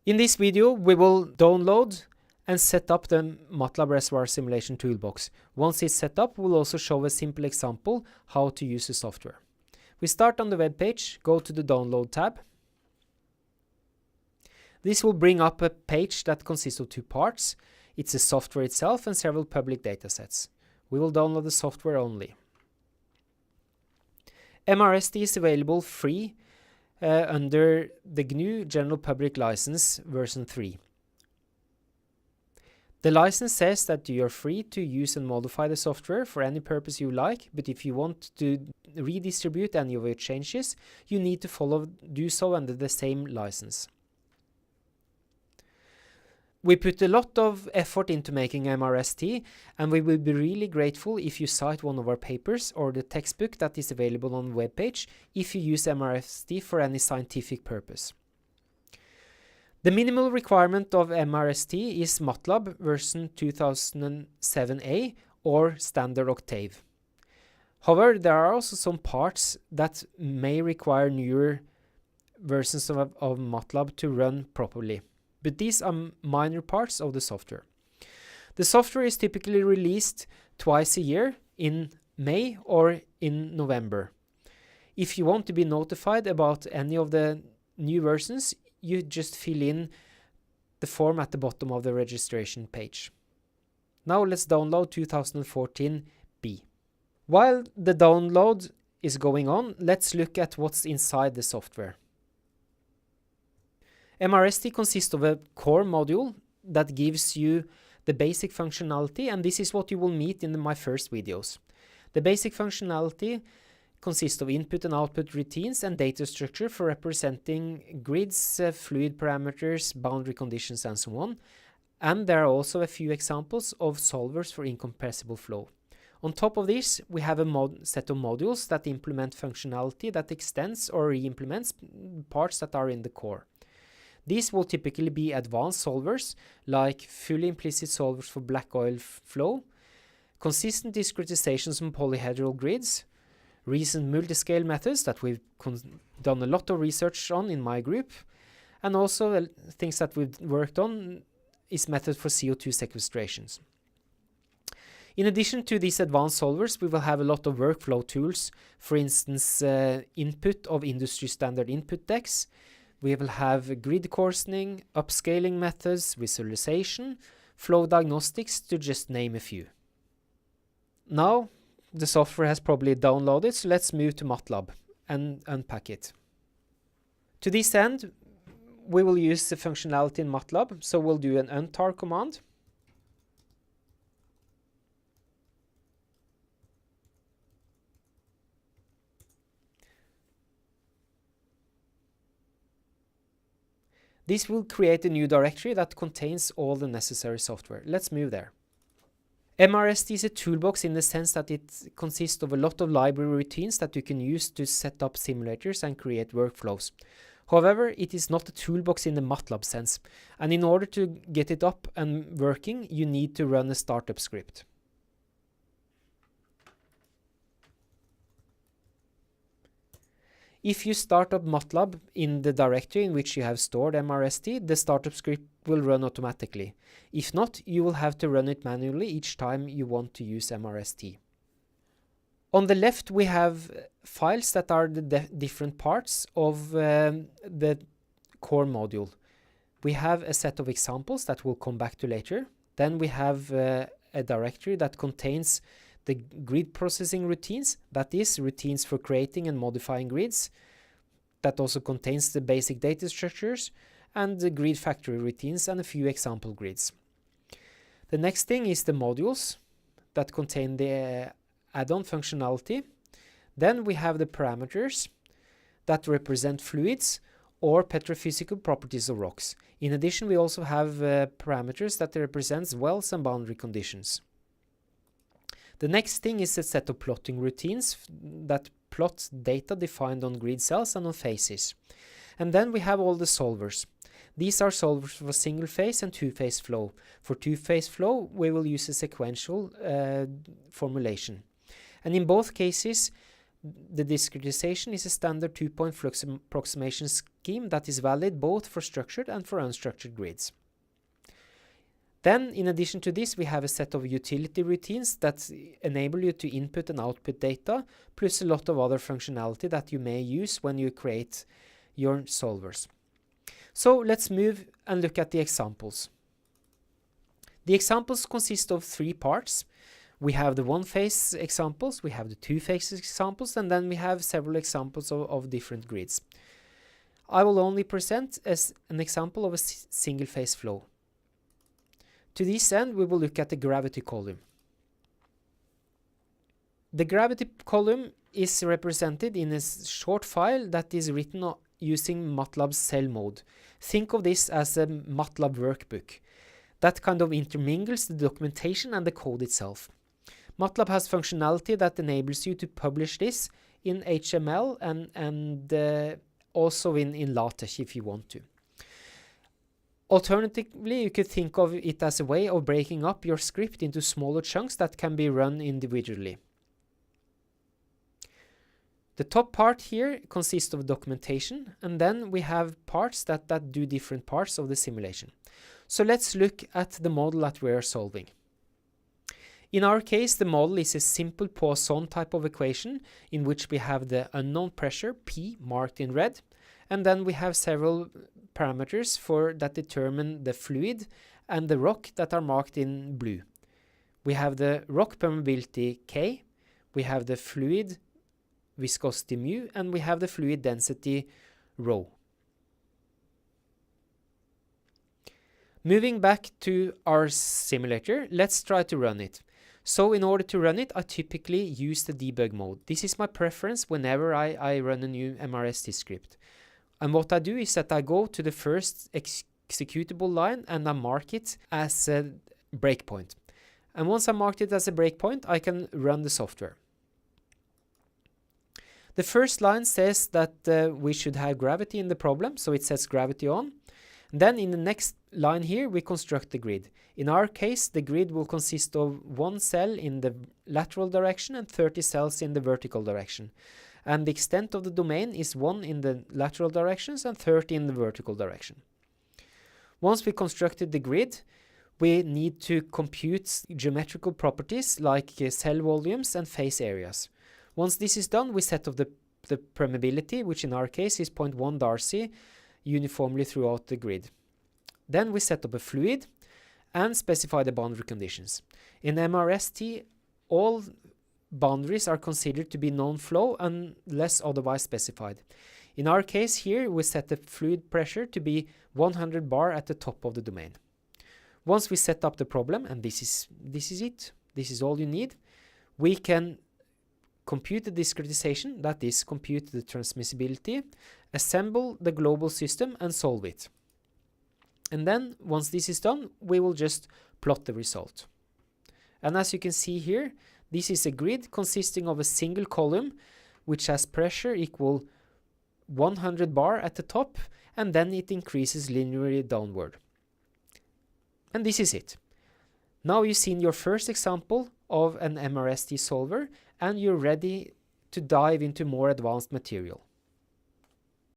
In this video, we will download and set up the MATLAB Reservoir Simulation Toolbox. Once it's set up, we'll also show a simple example how to use the software. We start on the web page, go to the Download tab. This will bring up a page that consists of two parts. It's the software itself and several public datasets. We will download the software only. MRST is available free under the GNU General Public License version 3. The license says that you are free to use and modify the software for any purpose you like, but if you want to redistribute any of your changes, you need to do so under the same license. We put a lot of effort into making MRST, and we will be really grateful if you cite one of our papers or the textbook that is available on the webpage if you use MRST for any scientific purpose. The minimal requirement of MRST is MATLAB version 2007A or standard octave. However, there are also some parts that may require newer versions of MATLAB to run properly. But these are minor parts of the software. The software is typically released twice a year in May or in November. If you want to be notified about any of the new versions, you just fill in the form at the bottom of the registration page. Now let's download 2014B. While the download is going on, let's look at what's inside the software. MRST consists of a core module that gives you the basic functionality, and this is what you will meet in my first videos. The basic functionality consists of input and output routines and data structure for representing grids, fluid parameters, boundary conditions, and so on. And there are also a few examples of solvers for incompressible flow. On top of this, we have a set of modules that implement functionality that extends or re-implements parts that are in the core. These will typically be advanced solvers, like fully implicit solvers for black oil flow, consistent discretizations on polyhedral grids, recent multiscale methods that we've done a lot of research on in my group, and also things that we've worked on is method for CO2 sequestrations. In addition to these advanced solvers, we will have a lot of workflow tools, for instance, input of industry standard input decks. We will have grid coarsening, upscaling methods, visualization, flow diagnostics, to just name a few. Now, the software has probably downloaded, so let's move to MATLAB and unpack it. To this end, we will use the functionality in MATLAB, so we'll do an untar command. This will create a new directory that contains all the necessary software. Let's move there. MRST is a toolbox in the sense that it consists of a lot of library routines that you can use to set up simulators and create workflows. However, it is not a toolbox in the MATLAB sense, and in order to get it up and working, you need to run a startup script. If you start up MATLAB in the directory in which you have stored MRST, the startup script will run automatically. If not, you will have to run it manually each time you want to use MRST. On the left, we have files that are the different parts of the core module. We have a set of examples that we'll come back to later. Then we have a directory that contains the grid processing routines, that is, routines for creating and modifying grids. That also contains the basic data structures and the grid factory routines and a few example grids. The next thing is the modules that contain the add-on functionality. Then we have the parameters that represent fluids or petrophysical properties of rocks. In addition, we also have parameters that represent wells and boundary conditions. The next thing is a set of plotting routines that plot data defined on grid cells and on phases. And then we have all the solvers. These are solvers for single-phase and two-phase flow. For two-phase flow, we will use a sequential formulation. And in both cases, The discretization is a standard two-point flux approximation scheme that is valid both for structured and for unstructured grids. Then, in addition to this, we have a set of utility routines that enable you to input and output data, plus a lot of other functionality that you may use when you create your solvers. So let's move and look at the examples. The examples consist of three parts. We have the one-phase examples, we have the two-phase examples, and then we have several examples of different grids. I will only present as an example of a single-phase flow. To this end, we will look at the gravity column. The gravity column is represented in a short file that is written using MATLAB's cell mode. Think of this as a MATLAB workbook that kind of intermingles the documentation and the code itself. MATLAB has functionality that enables you to publish this in HTML and also in LaTeX if you want to. Alternatively, you could think of it as a way of breaking up your script into smaller chunks that can be run individually. The top part here consists of documentation, and then we have parts that do different parts of the simulation. So let's look at the model that we are solving. In our case, the model is a simple Poisson type of equation in which we have the unknown pressure, P, marked in red, and then we have several parameters that determine the fluid and the rock that are marked in blue. We have the rock permeability K, we have the fluid viscosity mu, and we have the fluid density rho. Moving back to our simulator, let's try to run it. So in order to run it, I typically use the debug mode. This is my preference whenever I run a new MRST script. And what I do is that I go to the first executable line and I mark it as a breakpoint. And once I marked it as a breakpoint, I can run the software. The first line says that we should have gravity in the problem, so it says gravity on. Then in the next line here, we construct the grid. In our case, the grid will consist of one cell in the lateral direction and 30 cells in the vertical direction. And the extent of the domain is 1 in the lateral directions and 30 in the vertical direction. Once we constructed the grid, we need to compute geometrical properties like cell volumes and phase areas. Once this is done, we set up the permeability, which in our case is 0.1 Darcy, uniformly throughout the grid. Then we set up a fluid and specify the boundary conditions. In MRST, all boundaries are considered to be non-flow unless otherwise specified. In our case here, we set the fluid pressure to be 100 bar at the top of the domain. Once we set up the problem, and this is it, this is all you need, we can compute the discretization, that is, compute the transmissibility, assemble the global system and solve it. And then, once this is done, we will just plot the result. And as you can see here, this is a grid consisting of a single column which has pressure equal 100 bar at the top, and then it increases linearly downward. And this is it. Now you've seen your first example of an MRST solver, and you're ready to dive into more advanced material.